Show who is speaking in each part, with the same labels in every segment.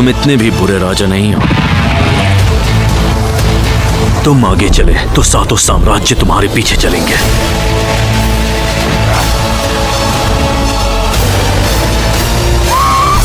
Speaker 1: तुम इतने भी बुरे राजा नहीं हो। तुम आगे चले तो सातों साम्राज्य तुम्हारे पीछे चलेंगे।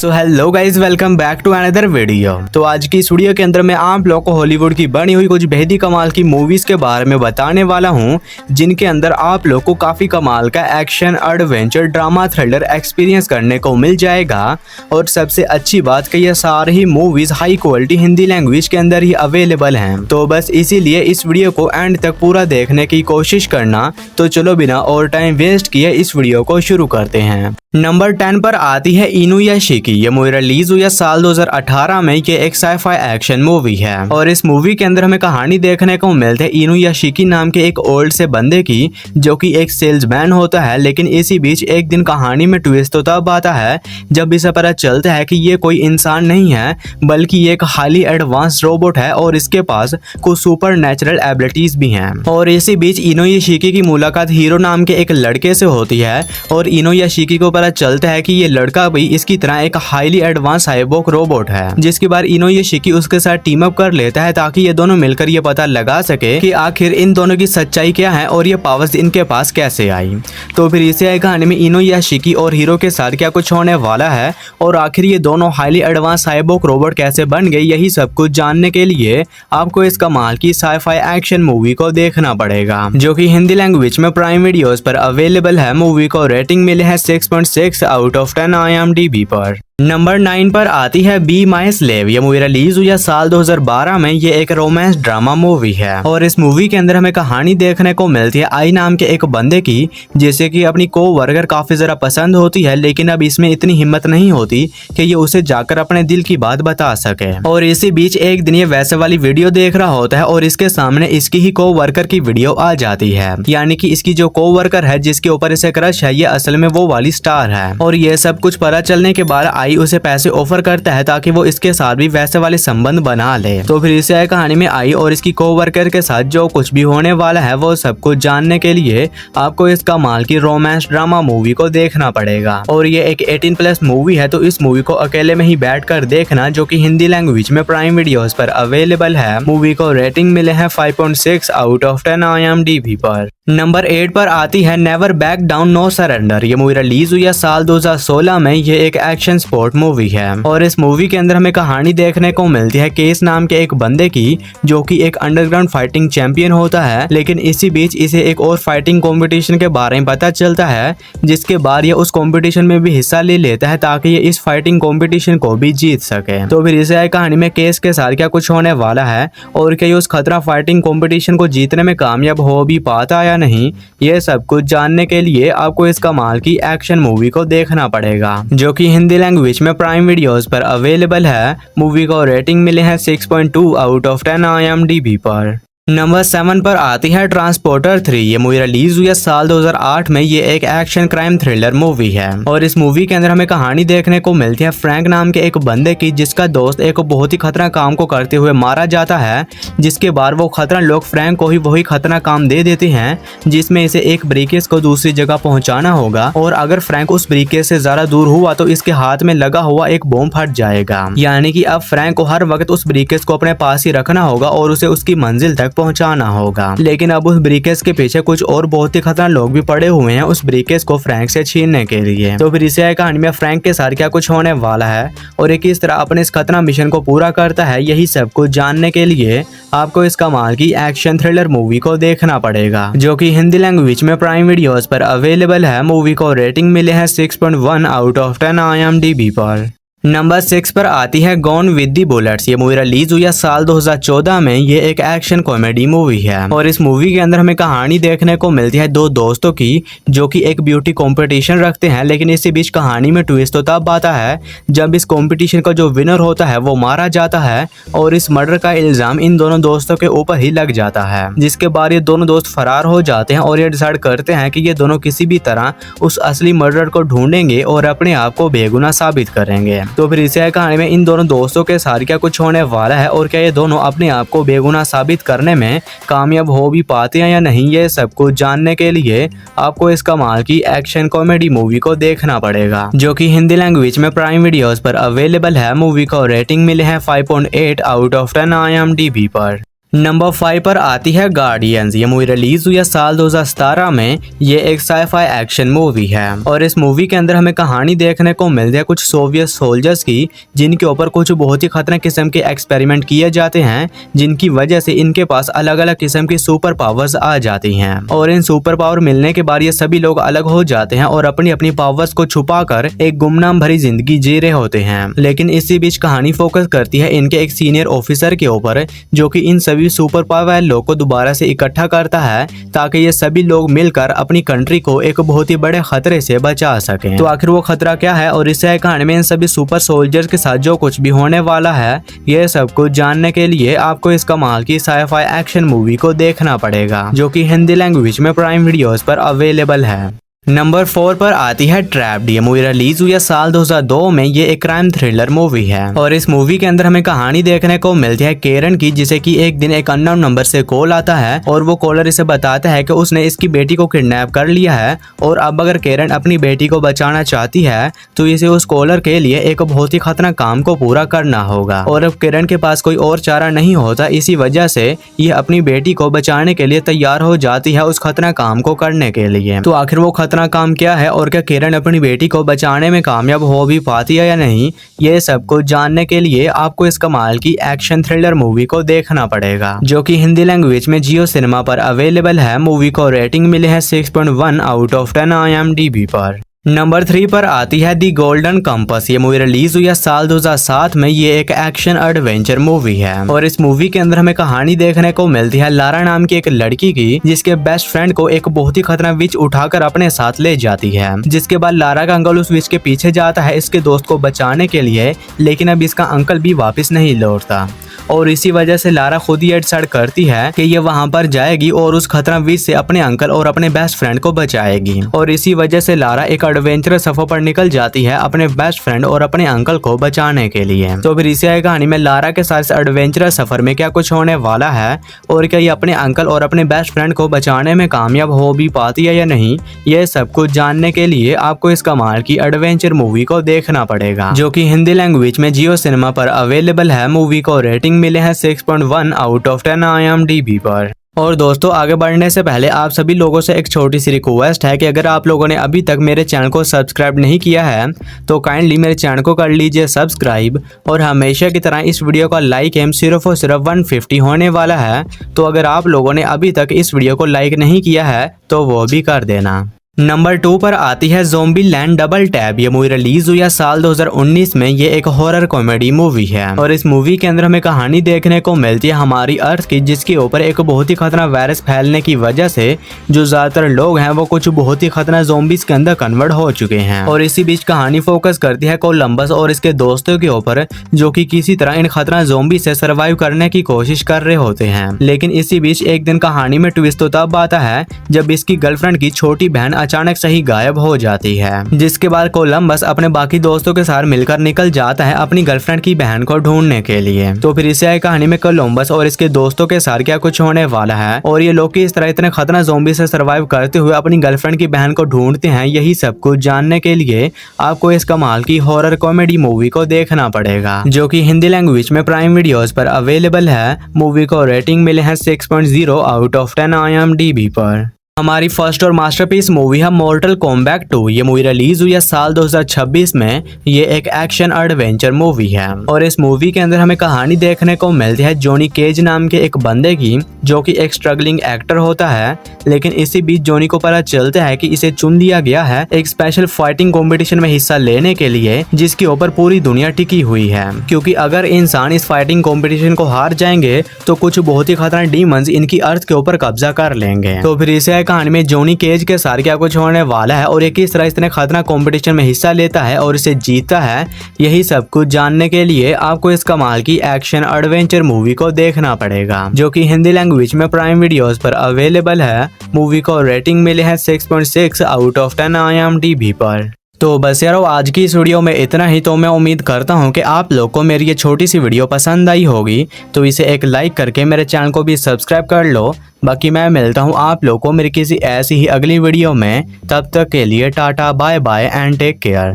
Speaker 2: तो hello guys, welcome back to another video. तो आज की इस वीडियो के अंदर मैं आप लोग को हॉलीवुड की बनी हुई कुछ बेहद ही कमाल की मूवीज के बारे में बताने वाला हूं, जिनके अंदर आप लोग को काफी कमाल का action, adventure, drama, thriller experience करने को मिल जाएगा। और सबसे अच्छी बात कि ये सारी ही movies high quality Hindi language के अंदर ही अवेलेबल हैं। तो बस इसीलिए इस वीडियो को एंड तक पूरा देखने की कोशिश करना। तो चलो बिना और टाइम वेस्ट किए इस वीडियो को शुरू करते हैं। नंबर 10 पर आती है इनुयाशिकी। ये मूवी रिलीज हुई है साल 2018 में। ये एक साईफाई एक्शन मूवी है और इस मूवी के अंदर हमें कहानी देखने को मिलती है इनुयाशिकी नाम के एक ओल्ड से बंदे की, जो कि एक सेल्समैन होता है। लेकिन इसी बीच एक दिन कहानी में ट्विस्ट तो तब आता है जब इसे पता चलता है कि ये कोई इंसान नहीं है, बल्कि ये एक हाईली एडवांस रोबोट है और इसके पास कुछ सुपर नेचुरल एबिलिटीज भी हैं। और इसी बीच इनुयाशिकी की मुलाकात हीरो नाम के एक लड़के से होती है और इनुयाशिकी को चलता है कि ये लड़का भी इसकी तरह एक हाईली एडवांस साइबोर्ग रोबोट है, जिसके बाद इनुयाशिकी उसके साथ टीम अप कर लेता है ताकि ये दोनों मिलकर ये पता लगा सके कि आखिर इन दोनों की सच्चाई क्या है और ये पावर्स इनके पास कैसे आई। तो फिर इसे कहानी में इनुयाशिकी और हीरो के साथ क्या कुछ होने वाला है और आखिर ये दोनों हाईली एडवांस साइबोर्ग रोबोट कैसे बन गए, यही सब कुछ जानने के लिए आपको इस कमाल की साईफाई एक्शन मूवी को देखना पड़ेगा, जो कि हिंदी लैंग्वेज में प्राइम वीडियोस पर अवेलेबल है। मूवी को रेटिंग मिले है 6.6 आउट ऑफ 10 IMDb पर। नंबर 9 पर आती है बी माई स्लेव। ये मूवी रिलीज हुई है साल 2012 में। ये एक रोमांस ड्रामा मूवी है और इस मूवी के अंदर हमें कहानी देखने को मिलती है आई नाम के एक बंदे की, जैसे कि अपनी को वर्कर काफी जरा पसंद होती है, लेकिन अब इसमें इतनी हिम्मत नहीं होती कि ये उसे जाकर अपने दिल की बात बता सके। और इसी बीच एक दिन ये वैसे वाली वीडियो देख रहा होता है और इसके सामने इसकी ही को वर्कर की वीडियो आ जाती है, यानी कि इसकी जो को वर्कर है जिसके ऊपर इसे क्रश है, ये असल में वो वाली स्टार है। और ये सब कुछ पता चलने के बाद आई उसे पैसे ऑफर करता है ताकि वो इसके साथ भी वैसे वाले संबंध बना ले। तो फिर इसे कहानी में आई और इसकी कोवर्कर के साथ जो कुछ भी होने वाला है वो सब कुछ जानने के लिए आपको इस कमाल की रोमांस ड्रामा मूवी को देखना पड़ेगा। और ये एक 18+ मूवी है, तो इस मूवी को अकेले में ही बैठकर देखना, जो कि हिंदी लैंग्वेज में प्राइम वीडियोस पर अवेलेबल है। मूवी को रेटिंग मिले है 5.6 आउट ऑफ 10 IMDb पर। नंबर 8 पर आती है never back down no surrender. ये मूवी रिलीज हुई है साल 2016 में। ये एक एक्शन स्पोर्ट मूवी है और इस मूवी के अंदर हमें कहानी देखने को मिलती है केस नाम के एक बंदे की, जो कि एक अंडरग्राउंड फाइटिंग चैंपियन होता है। लेकिन इसी बीच इसे एक और फाइटिंग कंपटीशन के बारे में पता चलता है, जिसके बाद ये उस कंपटीशन में भी हिस्सा ले लेता है ताकि ये इस फाइटिंग कंपटीशन को भी जीत सके। तो फिर इसे कहानी में केस के साथ क्या कुछ होने वाला है और क्या उस खतरा फाइटिंग कंपटीशन को जीतने में कामयाब हो भी पाता है नहीं, ये सब कुछ जानने के लिए आपको इस कमाल की एक्शन मूवी को देखना पड़ेगा, जो कि हिंदी लैंग्वेज में प्राइम वीडियोस पर अवेलेबल है। मूवी को रेटिंग मिले हैं 6.2 आउट ऑफ 10 IMDb पर। नंबर 7 पर आती है ट्रांसपोर्टर 3। ये मूवी रिलीज हुई है साल 2008 में। ये एक एक्शन क्राइम थ्रिलर मूवी है और इस मूवी के अंदर हमें कहानी देखने को मिलती है फ्रैंक नाम के एक बंदे की, जिसका दोस्त एक बहुत ही खतरनाक काम को करते हुए मारा जाता है, जिसके बाद वो खतरनाक लोग फ्रैंक को ही वही खतरनाक काम दे देते हैं, जिसमें इसे एक ब्रीकेस को दूसरी जगह पहुंचाना होगा। और अगर फ्रैंक उस ब्रीकेस से ज्यादा दूर हुआ तो इसके हाथ में लगा हुआ एक बॉम्ब फट जाएगा, यानी कि अब फ्रैंक को हर वक्त उस ब्रीकेस को अपने पास ही रखना होगा और उसे उसकी मंजिल तक पहुंचाना होगा। लेकिन अब उस ब्रीकेस के पीछे कुछ और बहुत ही खतरनाक लोग भी पड़े हुए हैं उस ब्रीकेस को फ्रैंक से छीनने के लिए। तो फिर इसे कहानी में फ्रैंक के साथ क्या कुछ होने वाला है और ये किस तरह अपने इस खतरनाक मिशन को पूरा करता है, यही सब कुछ जानने के लिए आपको इस कमाल की एक्शन थ्रिलर मूवी को देखना पड़ेगा, जो कि हिंदी लैंग्वेज में प्राइम वीडियोस पर अवेलेबल है। मूवी को रेटिंग मिले है 6.1 आउट ऑफ 10 IMDb पर। नंबर 6 पर आती है गॉन विद दी बुलेट्स। ये मूवी रिलीज हुई है साल 2014 में। ये एक एक्शन कॉमेडी मूवी है और इस मूवी के अंदर हमें कहानी देखने को मिलती है दो दोस्तों की, जो कि एक ब्यूटी कंपटीशन रखते हैं। लेकिन इसी बीच कहानी में ट्विस्ट तो तब आता है जब इस कंपटीशन का जो विनर होता है वो मारा जाता है और इस मर्डर का इल्जाम इन दोनों दोस्तों के ऊपर ही लग जाता है, जिसके बाद ये दोनों दोस्त फरार हो जाते हैं और ये डिसाइड करते हैं कि ये दोनों किसी भी तरह उस असली मर्डर को ढूंढेंगे और अपने आप को बेगुनाह साबित करेंगे। तो फिर इसी कहानी में इन दोनों दोस्तों के साथ क्या कुछ होने वाला है और क्या ये दोनों अपने आप को बेगुनाह साबित करने में कामयाब हो भी पाते हैं या नहीं, ये सब कुछ जानने के लिए आपको इस कमाल की एक्शन कॉमेडी मूवी को देखना पड़ेगा, जो कि हिंदी लैंग्वेज में प्राइम वीडियोस पर अवेलेबल है। मूवी को रेटिंग मिले हैं 5.8 आउट ऑफ 10 IMDb पर। नंबर 5 पर आती है गार्डियंस। ये मूवी रिलीज हुई है साल 2017 में। ये एक साईफाई एक्शन मूवी है और इस मूवी के अंदर हमें कहानी देखने को मिलती है कुछ सोवियत सोल्जर्स की, जिनके ऊपर कुछ बहुत ही खतरनाक किस्म के एक्सपेरिमेंट किए जाते हैं, जिनकी वजह से इनके पास अलग अलग किस्म की सुपर पावर्स आ जाती हैं और इन सुपर पावर मिलने के बाद ये सभी लोग अलग हो जाते हैं और अपनी अपनी पावर्स को छुपाकर एक गुमनाम भरी जिंदगी जी रहे होते हैं। लेकिन इसी बीच कहानी फोकस करती है इनके एक सीनियर ऑफिसर के ऊपर, जो कि इन सभी सुपर पावर लोग को दोबारा से इकट्ठा करता है ताकि ये सभी लोग मिलकर अपनी कंट्री को एक बहुत ही बड़े खतरे से बचा सकें। तो आखिर वो खतरा क्या है और इससे कहानी में इन सभी सुपर सोल्जर्स के साथ जो कुछ भी होने वाला है, ये सब कुछ जानने के लिए आपको इस कमाल की साईफाई एक्शन मूवी को देखना पड़ेगा, जो कि हिंदी लैंग्वेज में प्राइम वीडियोस पर अवेलेबल है। नंबर 4 पर आती है ट्रैप्ड। ये मूवी रिलीज हुई है साल 2002 में। ये एक क्राइम थ्रिलर मूवी है और इस मूवी के अंदर हमें कहानी देखने को मिलती है केरन की, जिसे कि एक दिन एक अननोन नंबर से कॉल आता है और वो कॉलर इसे बताता है कि उसने इसकी बेटी को किडनैप कर लिया है और अब अगर केरन अपनी बेटी को बचाना चाहती है तो इसे उस कॉलर के लिए एक बहुत ही खतरनाक काम को पूरा करना होगा और अब केरन के पास कोई और चारा नहीं होता। इसी वजह से ये अपनी बेटी को बचाने के लिए तैयार हो जाती है उस खतरनाक काम को करने के लिए। तो आखिर वो खतरनाक काम क्या है और क्या किरण अपनी बेटी को बचाने में कामयाब हो भी पाती है या नहीं, ये सब कुछ जानने के लिए आपको इस कमाल की एक्शन थ्रिलर मूवी को देखना पड़ेगा, जो कि हिंदी लैंग्वेज में जियो सिनेमा पर अवेलेबल है। मूवी को रेटिंग मिले है 6.1 आउट ऑफ 10 IMDb पर। नंबर 3 पर आती है दी गोल्डन कंपस। ये मूवी रिलीज हुई है साल 2007 में। ये एक एक्शन एडवेंचर मूवी है और इस मूवी के अंदर हमें कहानी देखने को मिलती है लारा नाम की एक लड़की की, जिसके बेस्ट फ्रेंड को एक बहुत ही खतरनाक विच उठाकर अपने साथ ले जाती है, जिसके बाद लारा का अंकल उस विच के पीछे जाता है इसके दोस्त को बचाने के लिए, लेकिन अब इसका अंकल भी वापस नहीं लौटता और इसी वजह से लारा खुद ही डिसाइड करती है कि ये वहां पर जाएगी और उस खतरा विच से अपने अंकल और अपने बेस्ट फ्रेंड को बचाएगी और इसी वजह से लारा एक एडवेंचरस सफर पर निकल जाती है अपने बेस्ट फ्रेंड और अपने अंकल को बचाने के लिए। तो फिर इसी कहानी में लारा के साथ एडवेंचरस सफर में क्या कुछ होने वाला है और क्या ये अपने अंकल और अपने बेस्ट फ्रेंड को बचाने में कामयाब हो भी पाती है या नहीं, ये सब कुछ जानने के लिए आपको इस कमाल की एडवेंचर मूवी को देखना पड़ेगा, जो कि हिंदी लैंग्वेज में जियो सिनेमा पर अवेलेबल है। मूवी को रेटिंग मिले हैं 6.1 आउट ऑफ 10 IMDb पर। और दोस्तों आगे बढ़ने से पहले आप सभी लोगों से एक छोटी सी रिक्वेस्ट है कि अगर आप लोगों ने अभी तक मेरे चैनल को सब्सक्राइब नहीं किया है तो काइंडली मेरे चैनल को कर लीजिए सब्सक्राइब और हमेशा की तरह इस वीडियो का लाइक एम सिर्फ और सिर्फ 150 होने वाला है। तो अगर आप लोगों ने अभी तक इस वीडियो को लाइक नहीं किया है तो वो भी कर देना। नंबर 2 पर आती है ज़ोंबीलैंड डबल टैप। ये मूवी रिलीज हुई है साल 2019 में। ये एक हॉरर कॉमेडी मूवी है और इस मूवी के अंदर हमें कहानी देखने को मिलती है हमारी अर्थ की, जिसके ऊपर एक बहुत ही खतरनाक वायरस फैलने की वजह से जो ज्यादातर लोग हैं वो कुछ बहुत ही खतरनाक ज़ोंबीज के अंदर कन्वर्ट हो चुके हैं और इसी बीच कहानी फोकस करती है कोलंबस और इसके दोस्तों के ऊपर, जो कि किसी तरह इन खतरनाक ज़ोंबी से सर्वाइव करने की कोशिश कर रहे होते हैं। लेकिन इसी बीच एक दिन कहानी में ट्विस्ट तो तब आता है जब इसकी गर्लफ्रेंड की छोटी बहन अचानक से ही गायब हो जाती है, जिसके बाद कोलंबस अपने बाकी दोस्तों के साथ मिलकर निकल जाता है अपनी गर्लफ्रेंड की बहन को ढूंढने के लिए। तो फिर इसे आई कहानी में कोलंबस और इसके दोस्तों के साथ क्या कुछ होने वाला है और ये लोग इस तरह इतने खतरनाक ज़ोंबी से सर्वाइव करते हुए अपनी गर्लफ्रेंड की बहन को ढूंढते हैं, यही सब कुछ जानने के लिए आपको इस कमाल की हॉरर कॉमेडी मूवी को देखना पड़ेगा, जो कि हिंदी लैंग्वेज में प्राइम वीडियोस पर अवेलेबल है। मूवी को रेटिंग मिले हैं 6.0 आउट ऑफ 10 IMDb पर। हमारी फर्स्ट और मास्टरपीस मूवी है मॉर्टल कॉम्बैट 2। ये मूवी रिलीज हुई है साल 2026 में। ये एक एक्शन एडवेंचर मूवी है और इस मूवी के अंदर हमें कहानी देखने को मिलती है जॉनी केज नाम के एक बंदे की, जो कि एक स्ट्रगलिंग एक्टर होता है। लेकिन इसी बीच जॉनी को पता चलता है कि इसे चुन लिया गया है एक स्पेशल फाइटिंग कॉम्पिटिशन में हिस्सा लेने के लिए, जिसके ऊपर पूरी दुनिया टिकी हुई है, क्योंकि अगर इंसान इस फाइटिंग कॉम्पिटिशन को हार जाएंगे तो कुछ बहुत ही खतरनाक डीमंस इनकी अर्थ के ऊपर कब्जा कर लेंगे। तो फिर इसे कहानी में जॉनी केज के साथ क्या कुछ होने वाला है और ये किस तरह इतने खतरनाक कंपटीशन में हिस्सा लेता है और इसे जीतता है, यही सब कुछ जानने के लिए आपको इस कमाल की एक्शन एडवेंचर मूवी को देखना पड़ेगा, जो कि हिंदी लैंग्वेज में प्राइम वीडियोस पर अवेलेबल है। मूवी को रेटिंग मिले है 6.6 आउट ऑफ 10 IMDb पर। तो बस यारो आज की इस वीडियो में इतना ही। तो मैं उम्मीद करता हूँ कि आप लोग को मेरी ये छोटी सी वीडियो पसंद आई होगी, तो इसे एक लाइक करके मेरे चैनल को भी सब्सक्राइब कर लो। बाकी मैं मिलता हूँ आप लोग को मेरी किसी ऐसी ही अगली वीडियो में। तब तक के लिए tata bye bye and take care.